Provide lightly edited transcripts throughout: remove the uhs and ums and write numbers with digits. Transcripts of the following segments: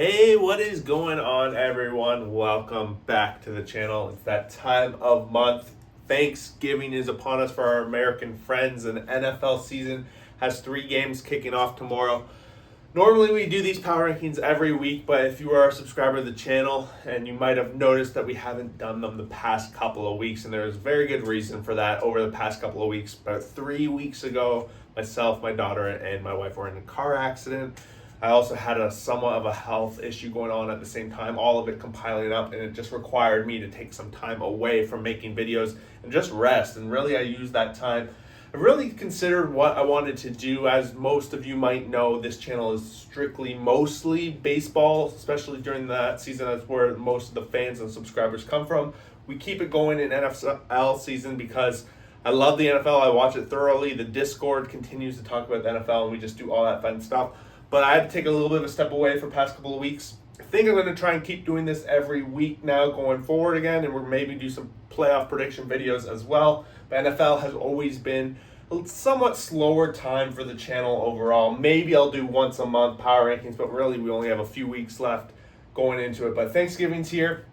Hey, what is going on, everyone? Welcome back to the channel. It's that time of month. Thanksgiving is upon us for our American friends, and the NFL season has 3 games kicking off tomorrow. Normally, we do these power rankings every week, but if you are a subscriber to the channel, and you might have noticed that we haven't done them the past couple of weeks, and there's very good reason for that over the past couple of weeks. About 3 weeks ago, myself, my daughter, and my wife were in a car accident. I also had a somewhat of a health issue going on at the same time, all of it compiling up, and it just required me to take some time away from making videos and just rest. And really, I used that time. I really considered what I wanted to do. As most of you might know, this channel is strictly mostly baseball, especially during that season. That's where most of the fans and subscribers come from. We keep it going in NFL season because I love the NFL. I watch it thoroughly. The Discord continues to talk about the NFL, and we just do all that fun stuff. But I had to take a little bit of a step away for the past couple of weeks. I think I'm going to try and keep doing this every week now going forward again, and we'll maybe do some playoff prediction videos as well. The NFL has always been a somewhat slower time for the channel overall. Maybe I'll do once a month power rankings, but really we only have a few weeks left going into it. But Thanksgiving's here.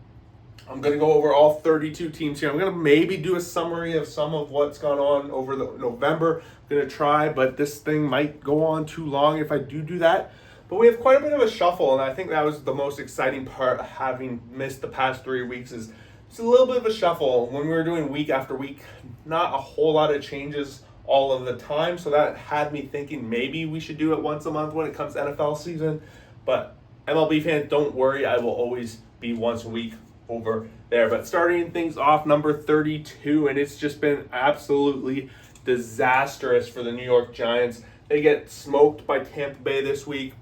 I'm going to go over all 32 teams here. I'm going to maybe do a summary of some of what's gone on over the November. I'm going to try, but this thing might go on too long if I do that. But we have quite a bit of a shuffle, and I think that was the most exciting part, having missed the past 3 weeks, is it's a little bit of a shuffle. When we were doing week after week, not a whole lot of changes all of the time, so that had me thinking maybe we should do it once a month when it comes to NFL season. But MLB fans, don't worry, I will always be once a week over there. But starting things off, number 32, and it's just been absolutely disastrous for the New York Giants. They get smoked by Tampa Bay this week.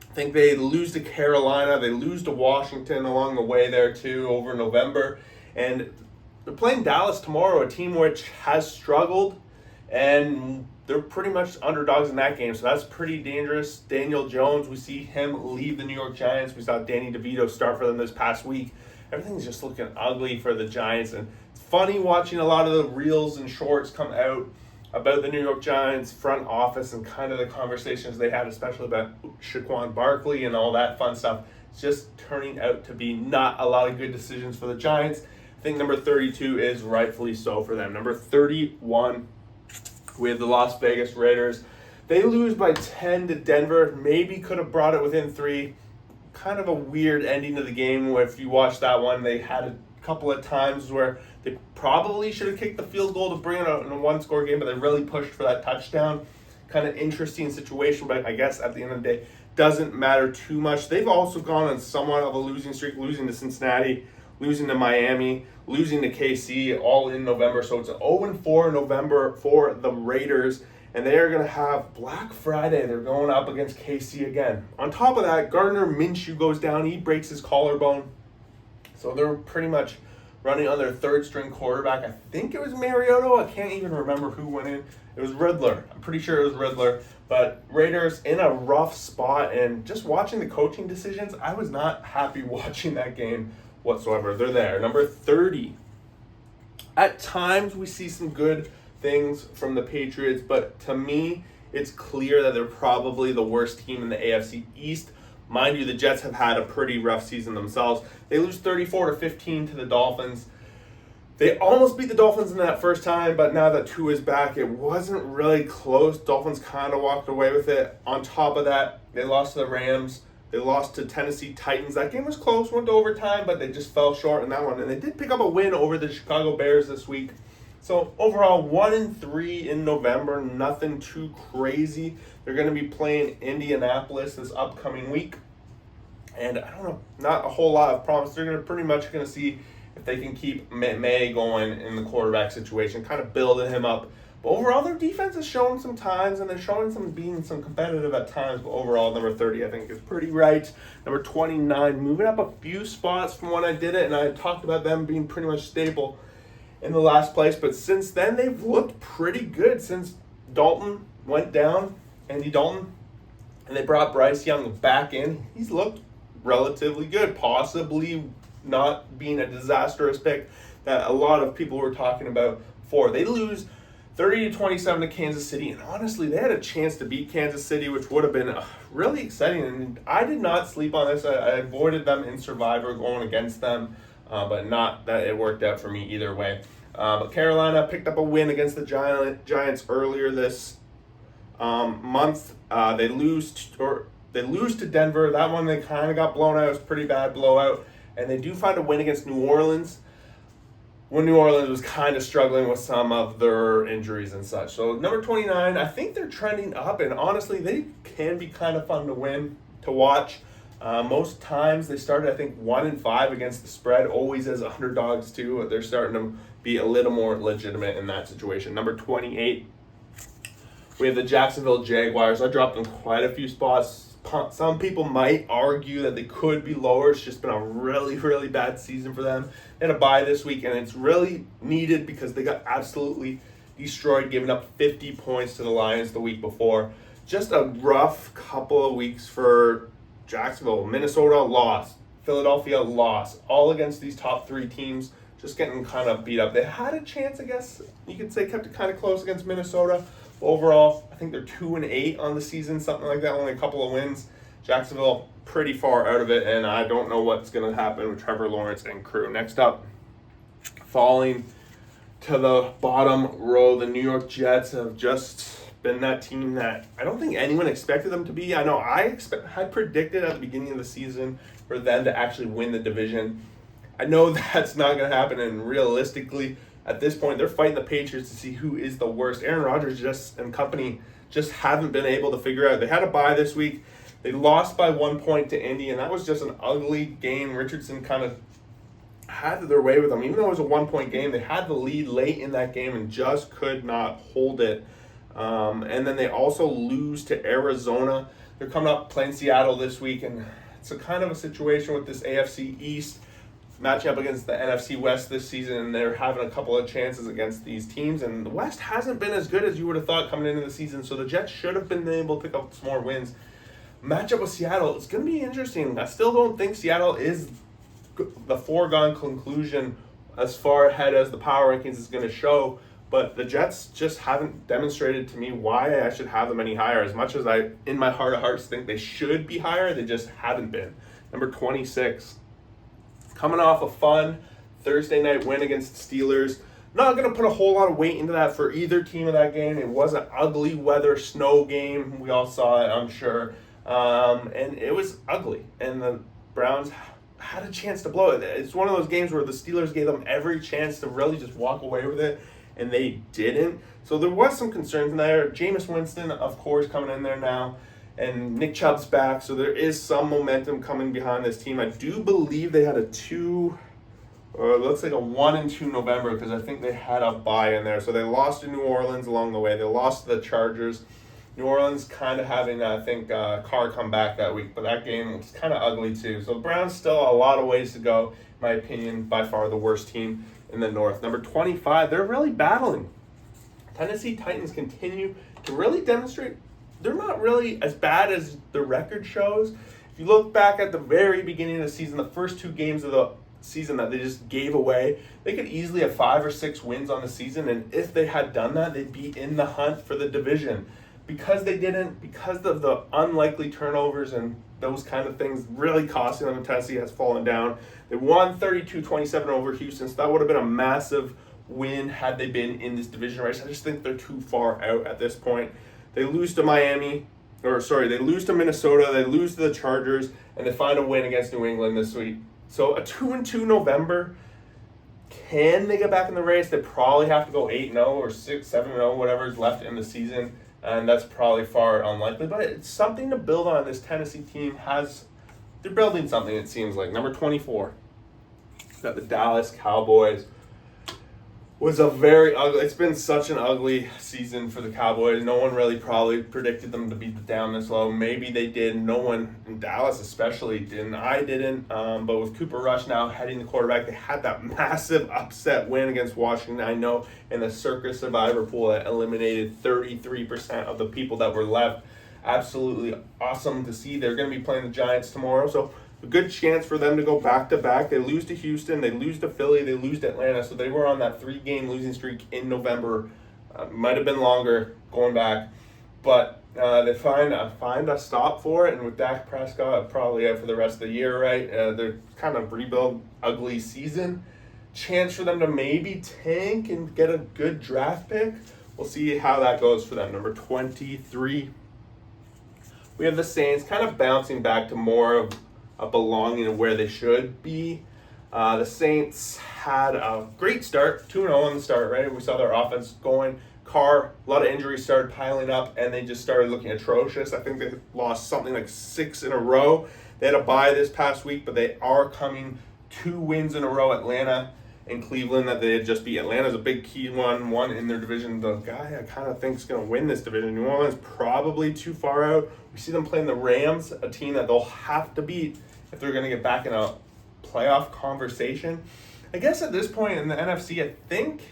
I think they lose to Carolina, they lose to Washington along the way there too over November, and they're playing Dallas tomorrow, a team which has struggled, and they're pretty much underdogs in that game, so that's pretty dangerous. Daniel Jones, we see him leave the New York Giants. We saw Danny DeVito start for them this past week. Everything's just looking ugly for the Giants, and it's funny watching a lot of the reels and shorts come out about the New York Giants front office and kind of the conversations they had, especially about Saquon Barkley and all that fun stuff. It's just turning out to be not a lot of good decisions for the Giants. I think number 32 is rightfully so for them. Number 31, we have the Las Vegas Raiders. They lose by 10 to Denver. Maybe could have brought it within 3. Kind of a weird ending to the game where if you watch that one, they had a couple of times where they probably should have kicked the field goal to bring it out in a one-score game, but they really pushed for that touchdown. Kind of interesting situation, but I guess at the end of the day, doesn't matter too much. They've also gone on somewhat of a losing streak, losing to Cincinnati, losing to Miami, losing to KC, all in November. So it's an 0-4 November for the Raiders. And they are going to have Black Friday. They're going up against KC again. On top of that, Gardner Minshew goes down. He breaks his collarbone. So they're pretty much running on their third-string quarterback. I think it was Mariota. I can't even remember who went in. It was Riddler. I'm pretty sure it was Riddler. But Raiders in a rough spot. And just watching the coaching decisions, I was not happy watching that game whatsoever. They're there. Number 30. At times, we see some good things from the Patriots, but to me, it's clear that they're probably the worst team in the AFC East. Mind you, the Jets have had a pretty rough season themselves. They lose 34-15 to the Dolphins. They almost beat the Dolphins in that first time, but now that Tua is back, it wasn't really close. Dolphins kind of walked away with it. On top of that, they lost to the Rams. They lost to Tennessee Titans. That game was close, went to overtime, but they just fell short in that one. And they did pick up a win over the Chicago Bears this week. So overall, 1-3 in November, nothing too crazy. They're going to be playing Indianapolis this upcoming week. And I don't know, not a whole lot of promise. They're pretty much going to see if they can keep May going in the quarterback situation, kind of building him up. But overall, their defense is showing some times, and they're showing some being some competitive at times. But overall, number 30, I think, is pretty right. Number 29, moving up a few spots from when I did it, and I talked about them being pretty much stable in the last place, but since then they've looked pretty good since Dalton went down, Andy Dalton, and they brought Bryce Young back in. He's looked relatively good, possibly not being a disastrous pick that a lot of people were talking about before. They lose 30-27 to Kansas City, and honestly, they had a chance to beat Kansas City, which would have been really exciting. And I did not sleep on this. I avoided them in Survivor going against them, but not that it worked out for me either way. But Carolina picked up a win against the Giants earlier this month. They lose to Denver. That one they kind of got blown out. It was a pretty bad blowout, and they do find a win against New Orleans, when New Orleans was kind of struggling with some of their injuries and such. So number 29, I think they're trending up, and honestly, they can be kind of fun to watch. Most times they started, I think, 1-5 against the spread, always as underdogs too. They're starting to be a little more legitimate in that situation. Number 28, we have the Jacksonville Jaguars. I dropped them quite a few spots. Some people might argue that they could be lower. It's just been a really, really bad season for them. They had a bye this week, and it's really needed because they got absolutely destroyed, giving up 50 points to the Lions the week before. Just a rough couple of weeks for Jacksonville. Minnesota lost. Philadelphia lost. All against these top three teams, just getting kind of beat up. They had a chance, I guess you could say, kept it kind of close against Minnesota. Overall, I think they're 2-8 on the season, something like that, only a couple of wins. Jacksonville pretty far out of it, and I don't know what's going to happen with Trevor Lawrence and crew. Next up, falling to the bottom row, the New York Jets have just been that team that I don't think anyone expected them to be. I know I predicted at the beginning of the season for them to actually win the division. I know that's not going to happen, and realistically, at this point, they're fighting the Patriots to see who is the worst. Aaron Rodgers and company just haven't been able to figure out. They had a bye this week. They lost by 1 point to Indy, and that was just an ugly game. Richardson kind of had their way with them. Even though it was a 1 point game, they had the lead late in that game and just could not hold it. And then they also lose to Arizona. They're coming up playing Seattle this week, and it's a kind of a situation with this AFC East matching up against the NFC West this season, and they're having a couple of chances against these teams, and the West hasn't been as good as you would have thought coming into the season, so the Jets should have been able to pick up some more wins. Matchup with Seattle, it's going to be interesting. I still don't think Seattle is the foregone conclusion as far ahead as the power rankings is going to show, but the Jets just haven't demonstrated to me why I should have them any higher. As much as I, in my heart of hearts, think they should be higher, they just haven't been. Number 26. Coming off a fun Thursday night win against the Steelers. Not going to put a whole lot of weight into that for either team of that game. It was an ugly weather snow game. We all saw it, I'm sure. And it was ugly. And the Browns had a chance to blow it. It's one of those games where the Steelers gave them every chance to really just walk away with it, and they didn't. So there was some concerns there. Jameis Winston, of course, coming in there now. And Nick Chubb's back, so there is some momentum coming behind this team. I do believe they had a 1-2 November, because I think they had a bye in there. So they lost to New Orleans along the way. They lost to the Chargers. New Orleans kind of having, I think, Carr come back that week, but that game was kind of ugly too. So the Browns still a lot of ways to go. In my opinion, by far the worst team in the North. Number 25, they're really battling. Tennessee Titans continue to really demonstrate they're not really as bad as the record shows. If you look back at the very beginning of the season, the first two games of the season that they just gave away, they could easily have 5 or 6 wins on the season, and if they had done that, they'd be in the hunt for the division. Because they didn't, because of the unlikely turnovers and those kind of things really costing them, and Tennessee has fallen down. They won 32-27 over Houston, so that would have been a massive win had they been in this division race. I just think they're too far out at this point. They lose to they lose to Minnesota, they lose to the Chargers, and they find a win against New England this week. So a 2-2 November, can they get back in the race? They probably have to go 8-0 or 6-7-0, whatever is left in the season, and that's probably far unlikely. But it's something to build on. This Tennessee team they're building something, it seems like. Number 24, got the Dallas Cowboys. Was a very ugly, it's been such an ugly season for the Cowboys. No one really probably predicted them to be down this low. Maybe they did. No one in Dallas especially didn't. I didn't. But with Cooper Rush now heading the quarterback, they had that massive upset win against Washington. I know in the Circus Survivor pool that eliminated 33% of the people that were left. Absolutely awesome to see. They're going to be playing the Giants tomorrow. So a good chance for them to go back-to-back. They lose to Houston, they lose to Philly, they lose to Atlanta. So they were on that 3-game losing streak in November Might have been longer going back, but they find a stop for it, and with Dak Prescott probably out for the rest of the year, right? They're kind of rebuild ugly season. Chance for them to maybe tank and get a good draft pick. We'll see how that goes for them. Number 23. We have the Saints kind of bouncing back to more of a belonging of where they should be. The Saints had a great start, 2-0 on the start, right? We saw their offense going. Carr, a lot of injuries started piling up, and they just started looking atrocious. I think they lost something like 6 in a row. They had a bye this past week, but they are coming 2 wins in a row. Atlanta and Cleveland that they had just beat. Atlanta's a big key one in their division. The guy I kind of think is going to win this division. New Orleans probably too far out. We see them playing the Rams, a team that they'll have to beat if they're going to get back in a playoff conversation. I guess at this point in the NFC, I think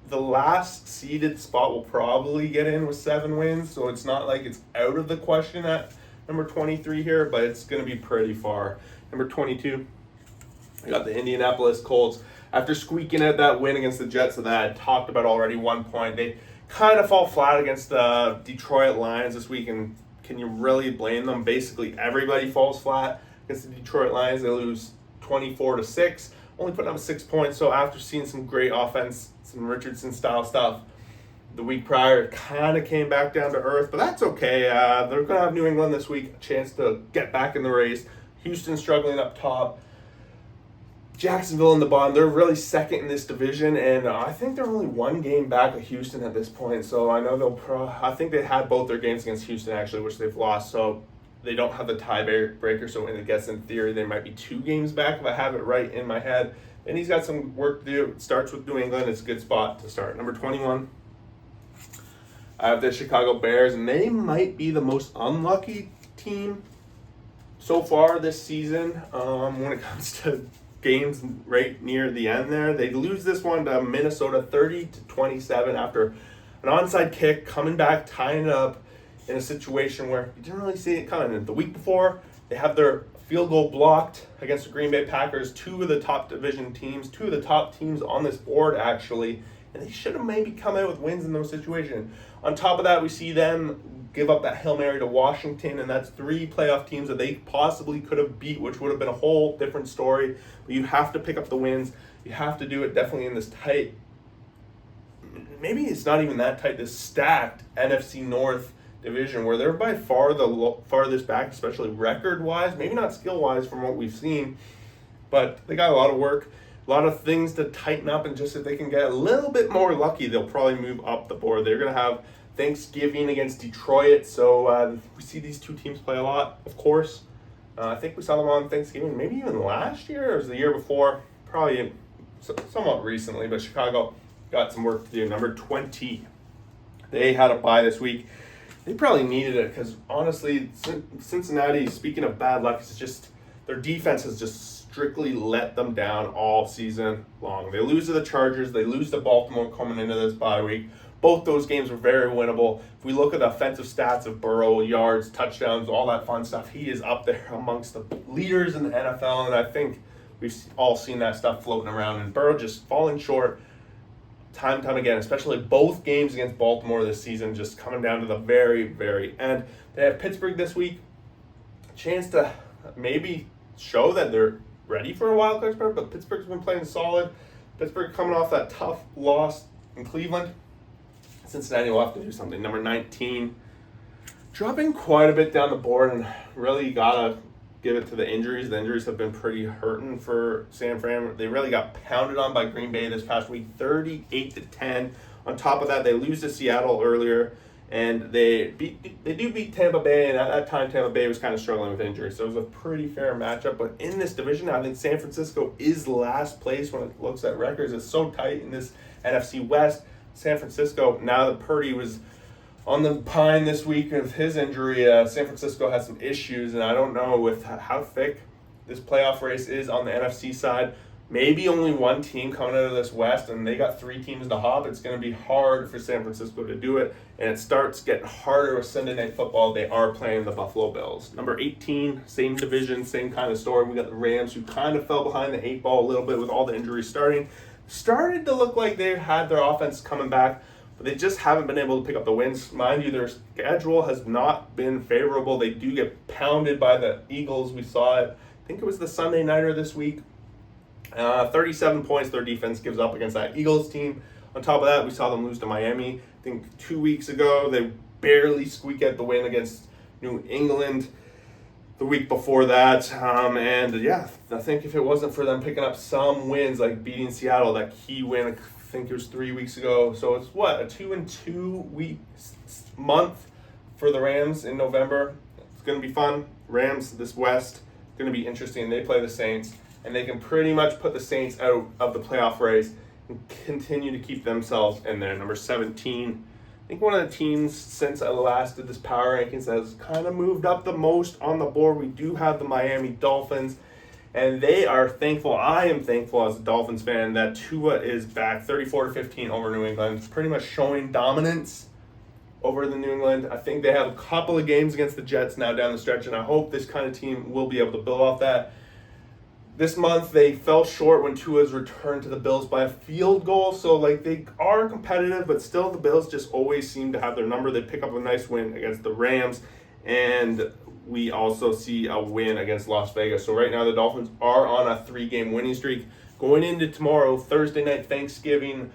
the last seeded spot will probably get in with 7 wins, so it's not like it's out of the question at number 23 here, but it's going to be pretty far. Number 22, I got the Indianapolis Colts. After squeaking out that win against the Jets that I had talked about already 1 point, they kind of fall flat against the Detroit Lions this week, and can you really blame them? Basically, everybody falls flat against the Detroit Lions. They lose 24-6, only putting up 6 points. So after seeing some great offense, some Richardson-style stuff the week prior, it kind of came back down to earth, but that's okay. They're going to have New England this week, a chance to get back in the race. Houston struggling up top. Jacksonville in the bottom. They're really second in this division, and I think they're only 1 game back of Houston at this point. So I know I think they had both their games against Houston actually, which they've lost. So they don't have the tiebreaker. So I guess in theory they might be 2 games back if I have it right in my head. And he's got some work to do. It starts with New England. It's a good spot to start. Number 21. I have the Chicago Bears, and they might be the most unlucky team so far this season when it comes to games right near the end there. They lose this one to Minnesota 30-27 after an onside kick, coming back, tying it up in a situation where you didn't really see it coming. And the week before, they have their field goal blocked against the Green Bay Packers, 2 of the top division teams, 2 of the top teams on this board actually, and they should have maybe come out with wins in those situations. On top of that, we see them give up that Hail Mary to Washington, and that's 3 playoff teams that they possibly could have beat, which would have been a whole different story. But you have to pick up the wins. You have to do it definitely in this tight, maybe it's not even that tight, this stacked NFC North division where they're by far the farthest back, especially record-wise, maybe not skill-wise from what we've seen, but they got a lot of work, a lot of things to tighten up, and just if they can get a little bit more lucky, they'll probably move up the board. They're going to have Thanksgiving against Detroit, so we see these 2 teams play a lot, of course. I think we saw them on Thanksgiving, maybe even last year, or was it the year before, probably somewhat recently, but Chicago got some work to do. Number 20, they had a bye this week. They probably needed it because, honestly, Cincinnati, speaking of bad luck, it's just their defense has just strictly let them down all season long. They lose to the Chargers. They lose to Baltimore coming into this bye week. Both those games were very winnable. If we look at the offensive stats of Burrow, yards, touchdowns, all that fun stuff, he is up there amongst the leaders in the NFL, and I think we've all seen that stuff floating around. And Burrow just falling short time and time again, especially both games against Baltimore this season, just coming down to the very, very end. They have Pittsburgh this week. A chance to maybe show that they're ready for a wild card spot, but Pittsburgh's been playing solid. Pittsburgh coming off that tough loss in Cleveland. Cincinnati will have to do something. Number 19, dropping quite a bit down the board, and really gotta give it to the injuries. The injuries have been pretty hurting for San Fran. They really got pounded on by Green Bay this past week, 38-10. On top of that, they lose to Seattle earlier, and they do beat Tampa Bay, and at that time Tampa Bay was kind of struggling with injuries, so it was a pretty fair matchup. But in this division, I think San Francisco is last place when it looks at records. It's so tight in this NFC West. San Francisco, now that Purdy was on the pine this week of his injury, San Francisco has some issues, and I don't know with how thick this playoff race is on the NFC side. Maybe only 1 team coming out of this West, and they got 3 teams to hop. It's going to be hard for San Francisco to do it, and it starts getting harder with Sunday Night Football. They are playing the Buffalo Bills. Number 18, same division, same kind of story. We got the Rams, who kind of fell behind the 8 ball a little bit with all the injuries started to look like they had their offense coming back, but they just haven't been able to pick up the wins. Mind you, their schedule has not been favorable. They do get pounded by the Eagles. We saw it, I think it was the Sunday Nighter this week. 37 points their defense gives up against that Eagles team. On top of that, we saw them lose to Miami. I think 2 weeks ago, they barely squeak out the win against New England the week before that. And yeah, I think if it wasn't for them picking up some wins, like beating Seattle, that key win, I think it was 3 weeks ago. So it's what, a 2-2 week month for the Rams in November. It's going to be fun. Rams, this West, going to be interesting. They play the Saints, and they can pretty much put the Saints out of the playoff race and continue to keep themselves in there. Number 17. I think one of the teams since I last did this power rankings that has kind of moved up the most on the board. We do have the Miami Dolphins, and they are thankful. I am thankful as a Dolphins fan that Tua is back 34-15 over New England, pretty much showing dominance over the New England. I think they have a couple of games against the Jets now down the stretch, and I hope this kind of team will be able to build off that. This month, they fell short when Tua's returned to the Bills by a field goal. So, they are competitive, but still the Bills just always seem to have their number. They pick up a nice win against the Rams, and we also see a win against Las Vegas. So right now, the Dolphins are on a 3-game winning streak. Going into tomorrow, Thursday night, Thanksgiving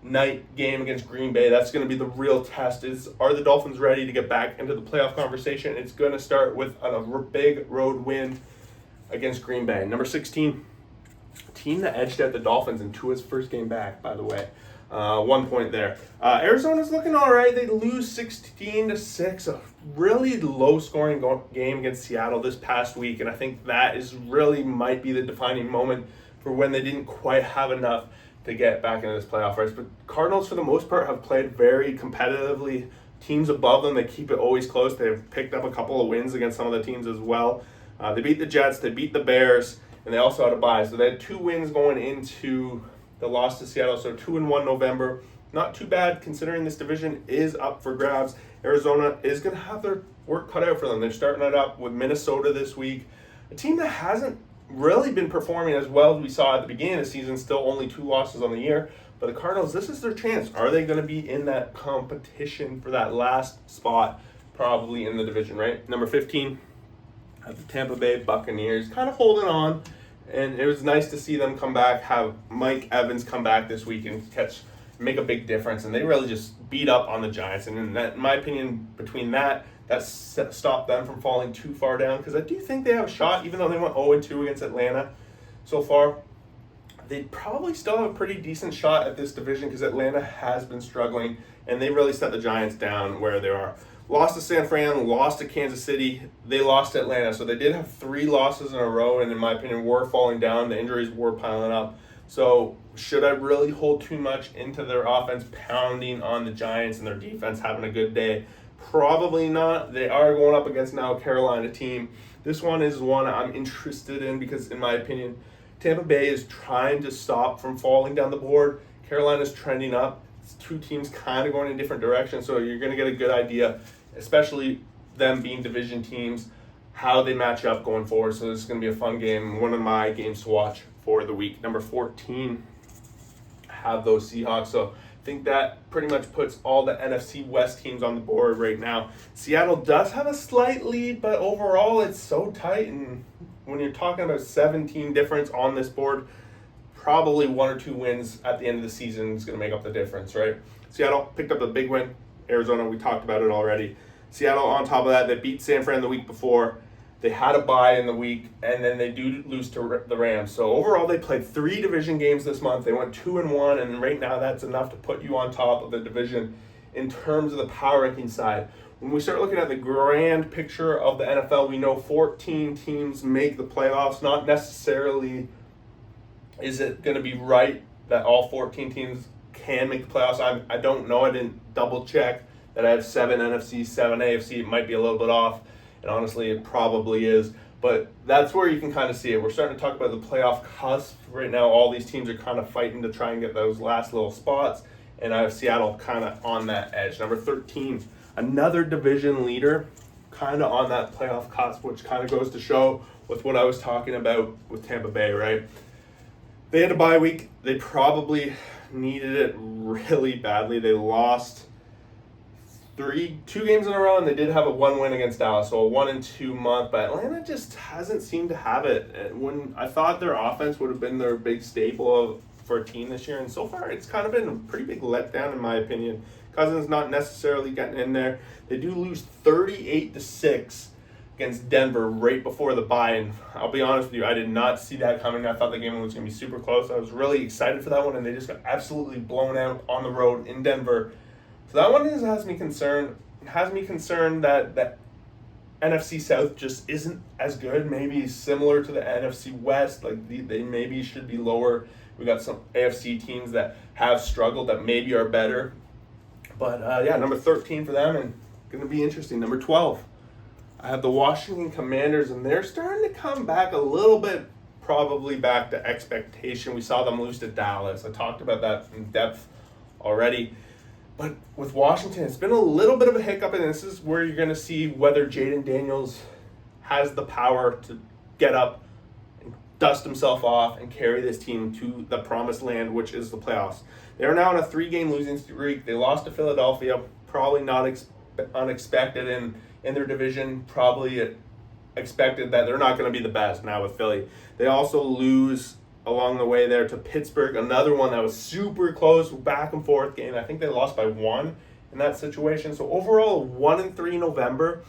night game against Green Bay, that's going to be the real test. Are the Dolphins ready to get back into the playoff conversation? It's going to start with a big road win against Green Bay. Number 16, team that edged out the Dolphins in Tua's first game back, by the way. 1 point there. Arizona's looking all right. They lose 16-6, a really low-scoring game against Seattle this past week, and I think that might be the defining moment for when they didn't quite have enough to get back into this playoff race. But Cardinals, for the most part, have played very competitively. Teams above them, they keep it always close. They've picked up a couple of wins against some of the teams as well. They beat the Jets, they beat the Bears, and they also had a bye. So they had 2 wins going into the loss to Seattle. So 2-1 November. Not too bad considering this division is up for grabs. Arizona is going to have their work cut out for them. They're starting it up with Minnesota this week. A team that hasn't really been performing as well as we saw at the beginning of the season. Still only 2 losses on the year. But the Cardinals, this is their chance. Are they going to be in that competition for that last spot? Probably in the division, right? Number 15. The Tampa Bay Buccaneers kind of holding on, and it was nice to see them come back, have Mike Evans come back this week and make a big difference, and they really just beat up on the Giants, and in my opinion, between that stopped them from falling too far down, because I do think they have a shot, even though they went 0-2 against Atlanta so far. They probably still have a pretty decent shot at this division because Atlanta has been struggling, and they really set the Giants down where they are. Lost to San Fran, lost to Kansas City, they lost to Atlanta. So they did have 3 losses in a row, and in my opinion, were falling down. The injuries were piling up. So should I really hold too much into their offense pounding on the Giants and their defense having a good day? Probably not. They are going up against now a Carolina team. This one is one I'm interested in because, in my opinion, Tampa Bay is trying to stop from falling down the board. Carolina's trending up. It's 2 teams kind of going in different directions, so you're going to get a good idea, especially them being division teams, how they match up going forward. So this is going to be a fun game, one of my games to watch for the week. Number 14, have those Seahawks. So I think that pretty much puts all the NFC West teams on the board right now. Seattle does have a slight lead, but overall it's so tight, and when you're talking about 17 difference on this board, probably 1 or 2 wins at the end of the season is going to make up the difference, right? Seattle picked up a big win. Arizona, we talked about it already. Seattle, on top of that, they beat San Fran the week before. They had a bye in the week, and then they do lose to the Rams. So overall, they played 3 division games this month. They went 2-1, and right now that's enough to put you on top of the division in terms of the power ranking side. When we start looking at the grand picture of the NFL, we know 14 teams make the playoffs. Not necessarily is it going to be right that all 14 teams can make the playoffs. I don't know. I didn't double check that I have 7 NFC, 7 AFC. It might be a little bit off, and honestly, it probably is. But that's where you can kind of see it. We're starting to talk about the playoff cusp. Right now, all these teams are kind of fighting to try and get those last little spots, and I have Seattle kind of on that edge. Number 13, another division leader, kind of on that playoff cusp, which kind of goes to show with what I was talking about with Tampa Bay, right? They had a bye week. They probably needed it really badly. They lost two games in a row, and they did have a 1 win against Dallas, so a 1-2 month. But Atlanta just hasn't seemed to have it. And when I thought their offense would have been their big staple for a team this year, and so far it's kind of been a pretty big letdown in my opinion. Cousins not necessarily getting in there. They do lose 38-6 against Denver right before the bye, and I'll be honest with you, I did not see that coming. I thought the game was going to be super close. I was really excited for that one, and they just got absolutely blown out on the road in Denver. So that one has me concerned. It has me concerned that NFC South just isn't as good. Maybe similar to the NFC West. Like they maybe should be lower. We got some AFC teams that have struggled that maybe are better. But number 13 for them, and going to be interesting. Number 12, I have the Washington Commanders, and they're starting to come back a little bit, probably back to expectation. We saw them lose to Dallas. I talked about that in depth already. But with Washington, it's been a little bit of a hiccup, and this is where you're going to see whether Jaden Daniels has the power to get up and dust himself off and carry this team to the promised land, which is the playoffs. They are now on a 3-game losing streak. They lost to Philadelphia, probably not unexpected in their division, probably expected that they're not going to be the best now with Philly. They also lose along the way there to Pittsburgh, another one that was super close, back and forth game. I think they lost by 1 in that situation. So overall, 1-3 November.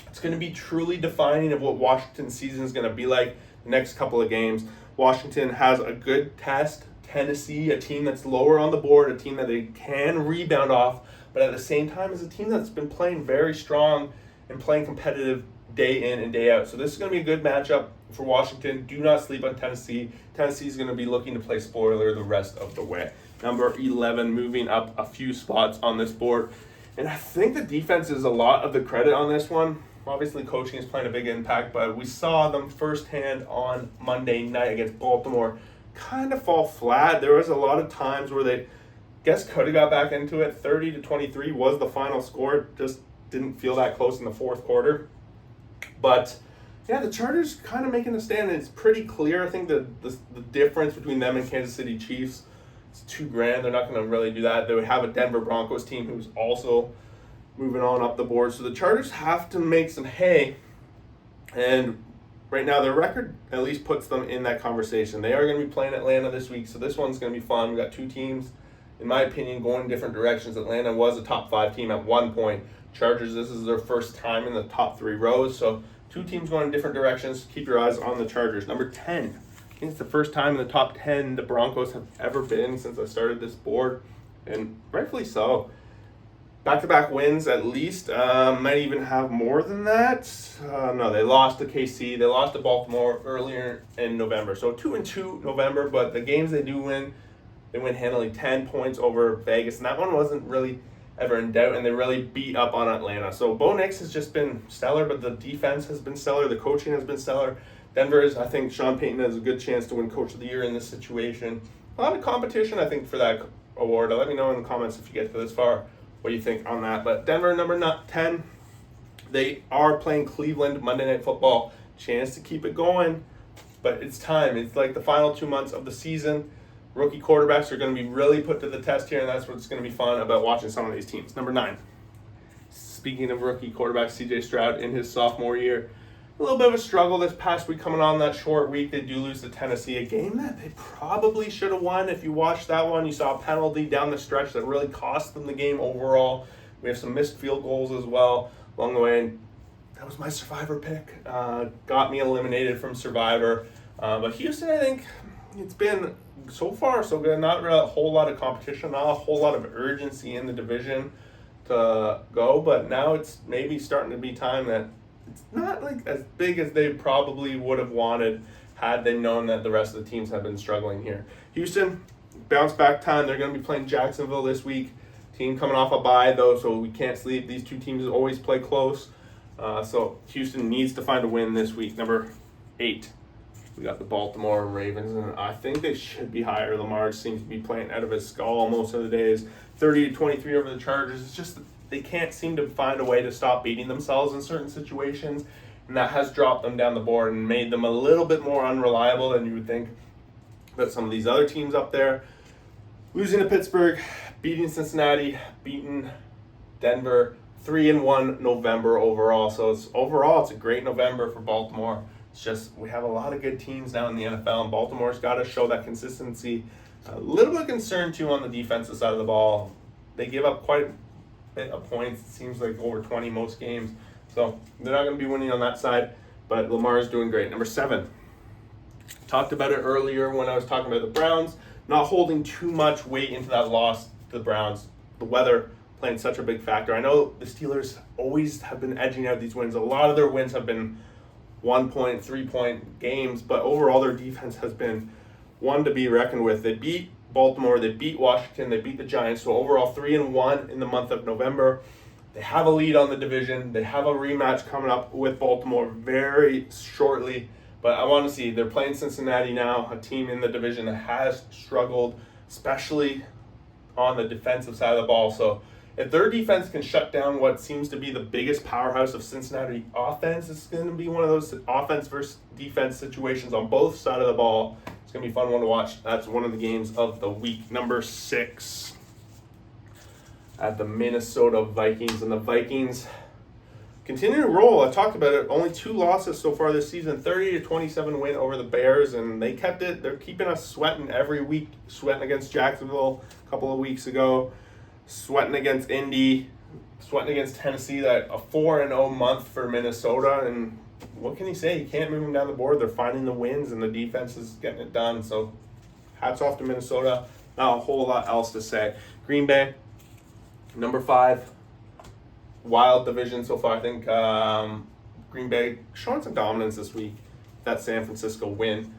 It's going to be truly defining of what Washington's season is going to be like the next couple of games. Washington has a good test. Tennessee, a team that's lower on the board, a team that they can rebound off, but at the same time is a team that's been playing very strong and playing competitive day in and day out. So this is going to be a good matchup for Washington. Do not sleep on Tennessee. Tennessee is going to be looking to play spoiler the rest of the way. Number 11, moving up a few spots on this board. And I think the defense is a lot of the credit on this one. Obviously, coaching is playing a big impact, but we saw them firsthand on Monday night against Baltimore kind of fall flat. There was a lot of times where they could have got back into it. 30-23 was the final score. Just didn't feel that close in the fourth quarter. But yeah, the Chargers kind of making a stand. It's pretty clear. I think the difference between them and Kansas City Chiefs is $2,000. They're not going to really do that. They would have a Denver Broncos team who's also moving on up the board. So the Chargers have to make some hay. And right now, their record at least puts them in that conversation. They are going to be playing Atlanta this week, so this one's going to be fun. We got two teams, in my opinion, going different directions. Atlanta was a top 5 team at one point. Chargers, this is their first time in the top 3 rows, so two teams going in different directions. Keep your eyes on the Chargers. Number 10, I think it's the first time in the top 10 the Broncos have ever been since I started this board, and rightfully so. Back-to-back wins at least, might even have more than that. No, they lost to KC. They lost to Baltimore earlier in November. So 2-2 November, but the games they do win, they win handily 10 points over Vegas. And that one wasn't really ever in doubt, and they really beat up on Atlanta. So Bo Nix has just been stellar, but the defense has been stellar. The coaching has been stellar. Denver is, I think Sean Payton has a good chance to win Coach of the Year in this situation. A lot of competition, I think, for that award. Let me know in the comments if you get to this far what you think on that. But Denver, number 10, they are playing Cleveland Monday Night Football. Chance to keep it going, but it's time. It's like the final 2 months of the season. Rookie quarterbacks are going to be really put to the test here, and that's what's going to be fun about watching some of these teams. Number 9, speaking of rookie quarterback, C.J. Stroud in his sophomore year. A little bit of a struggle this past week coming on that short week. They do lose to Tennessee, a game that they probably should have won. If you watched that one, you saw a penalty down the stretch that really cost them the game overall. We have some missed field goals as well along the way. And that was my Survivor pick. Got me eliminated from Survivor. But Houston, I think it's been so far so good. Not really a whole lot of competition, not a whole lot of urgency in the division to go. But now it's maybe starting to be time that it's not like as big as they probably would have wanted had they known that the rest of the teams have been struggling here. Houston, bounce back time. They're going to be playing Jacksonville this week. Team coming off a bye, though, so we can't sleep. These two teams always play close. So Houston needs to find a win this week. Number 8, we got the Baltimore Ravens, and I think they should be higher. Lamar seems to be playing out of his skull most of the days. 30-23 over the Chargers. It's just they can't seem to find a way to stop beating themselves in certain situations, and that has dropped them down the board and made them a little bit more unreliable than you would think about some of these other teams up there. Losing to Pittsburgh, beating Cincinnati, beating Denver, 3-1 November overall. So it's a great November for Baltimore. It's just we have a lot of good teams now in the NFL, and Baltimore's got to show that consistency. A little bit of concern too on the defensive side of the ball. They give up quite a bit of points. It seems like over 20 most games. So they're not going to be winning on that side. But Lamar is doing great. Number 7. Talked about it earlier when I was talking about the Browns. Not holding too much weight into that loss to the Browns. The weather playing such a big factor. I know the Steelers always have been edging out these wins. A lot of their wins have been 1 point, 3 point games, but overall their defense has been one to be reckoned with. They beat Baltimore, they beat Washington, they beat the Giants. So overall 3-1 in the month of November. They have a lead on the division. They have a rematch coming up with Baltimore very shortly. But I want to see, they're playing Cincinnati now, a team in the division that has struggled, especially on the defensive side of the ball. So if their defense can shut down what seems to be the biggest powerhouse of Cincinnati offense, it's going to be one of those offense versus defense situations on both sides of the ball. It's going to be a fun one to watch. That's one of the games of the week. Number 6 at the Minnesota Vikings. And the Vikings continue to roll. I talked about it. Only 2 losses so far this season. 30-27 win over the Bears, and they kept it. They're keeping us sweating every week. Sweating against Jacksonville a couple of weeks ago. Sweating against Indy. Sweating against Tennessee. That a 4-0 month for Minnesota. And what can you say? You can't move them down the board. They're finding the wins, and the defense is getting it done. So hats off to Minnesota. Not a whole lot else to say. Green Bay, number 5. Wild division so far. I think Green Bay showing some dominance this week. That San Francisco win.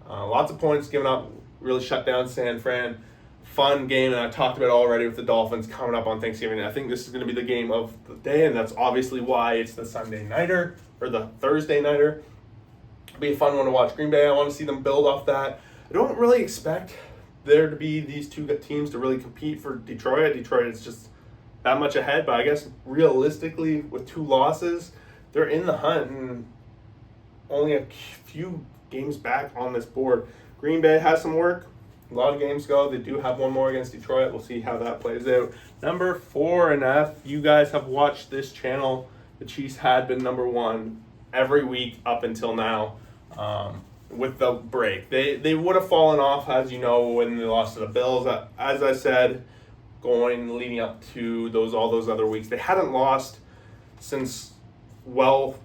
Lots of points given up. Really shut down San Fran. Fun game, and I talked about it already with the Dolphins coming up on Thanksgiving. I think this is going to be the game of the day, and that's obviously why it's the Sunday nighter or the Thursday nighter. It'll be a fun one to watch. Green Bay, I want to see them build off that. I don't really expect there to be these 2 teams to really compete for Detroit. Detroit is just that much ahead, but I guess realistically with 2 losses, they're in the hunt and only a few games back on this board. Green Bay has some work. A lot of games go. They do have one more against Detroit. We'll see how that plays out. Number 4, and if you guys have watched this channel, the Chiefs had been number 1 every week up until now. With the break, they would have fallen off, as you know, when they lost to the Bills. As I said, leading up to all those other weeks, they hadn't lost since well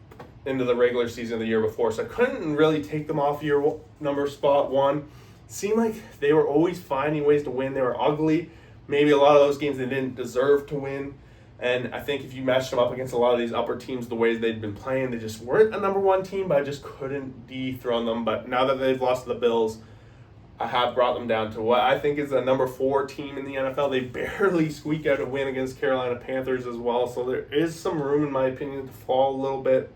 into the regular season of the year before. So I couldn't really take them off spot 1. Seemed like they were always finding ways to win. They were ugly. Maybe a lot of those games they didn't deserve to win. And I think if you matched them up against a lot of these upper teams, the ways they'd been playing, they just weren't a number 1 team, but I just couldn't dethrone them. But now that they've lost to the Bills, I have brought them down to what I think is a number 4 team in the NFL. They barely squeak out a win against Carolina Panthers as well. So there is some room, in my opinion, to fall a little bit.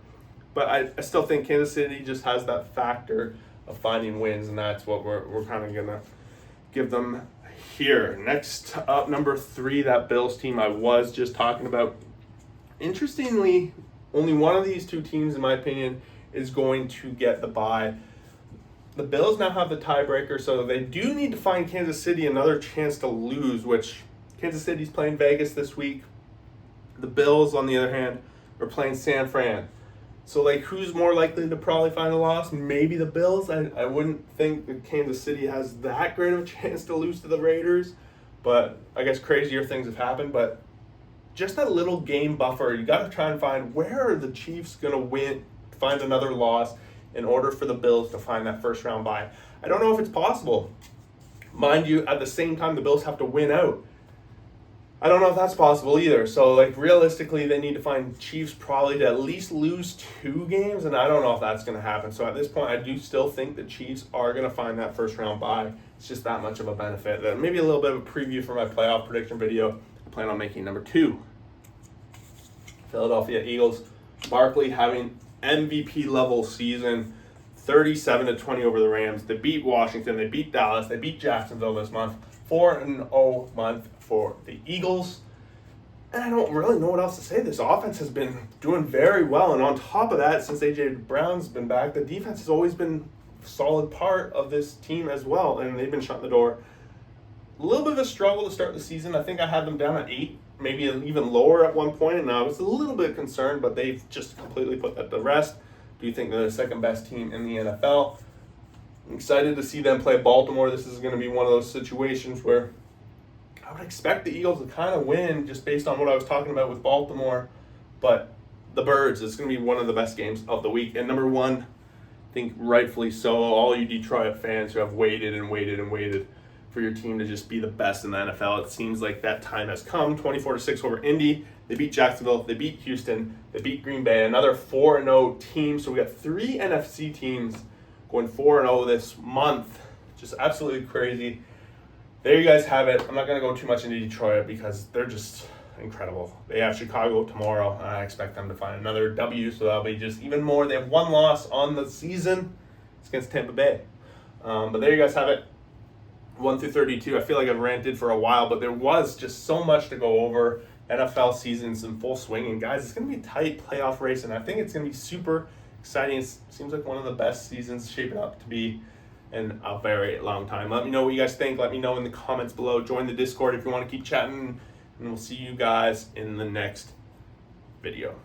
But I still think Kansas City just has that factor of finding wins, and that's what we're kind of going to give them here. Next up, number 3, that Bills team I was just talking about. Interestingly, only one of these 2 teams, in my opinion, is going to get the bye. The Bills now have the tiebreaker, so they do need to find Kansas City another chance to lose, which Kansas City's playing Vegas this week. The Bills, on the other hand, are playing San Fran. So, who's more likely to probably find a loss? Maybe the Bills. I wouldn't think that Kansas City has that great of a chance to lose to the Raiders. But I guess crazier things have happened. But just a little game buffer. You got to try and find where are the Chiefs going to find another loss in order for the Bills to find that first round bye. I don't know if it's possible. Mind you, at the same time, the Bills have to win out. I don't know if that's possible either. So, realistically, they need to find Chiefs probably to at least lose 2 games, and I don't know if that's going to happen. So, at this point, I do still think the Chiefs are going to find that first-round bye. It's just that much of a benefit. Maybe a little bit of a preview for my playoff prediction video. I plan on making number 2. Philadelphia Eagles. Barkley having MVP-level season. 37-20 over the Rams. They beat Washington. They beat Dallas. They beat Jacksonville this month. 4-0 month for the Eagles. And I don't really know what else to say. This offense has been doing very well. And on top of that, since A.J. Brown's been back, the defense has always been a solid part of this team as well. And they've been shutting the door. a little bit of a struggle to start the season. I think I had them down at 8, maybe even lower at one point, and I was a little bit concerned, but they've just completely put that to rest. Do you think they're the second best team in the NFL? I'm excited to see them play Baltimore. This is going to be one of those situations where I would expect the Eagles to kind of win just based on what I was talking about with Baltimore, but the Birds is going to be one of the best games of the week. And number one, I think rightfully so, all you Detroit fans who have waited and waited and waited for your team to just be the best in the NFL, it seems like that time has come. 24-6 over Indy. They beat Jacksonville. They beat Houston. They beat Green Bay. Another 4-0 team. So we got 3 NFC teams going 4-0 this month. Just absolutely crazy. There you guys have it. I'm not going to go too much into Detroit because they're just incredible. They have Chicago tomorrow. I expect them to find another W, so that'll be just even more. They have 1 loss on the season. It's against Tampa Bay. But there you guys have it. 1 through 32. I feel like I've ranted for a while, but there was just so much to go over. NFL season's in full swing, and guys, it's going to be a tight playoff race, and I think it's going to be super exciting. It seems like one of the best seasons shaping up to be in a very long time. Let me know what you guys think. Let me know in the comments below. Join the Discord if you want to keep chatting, and we'll see you guys in the next video.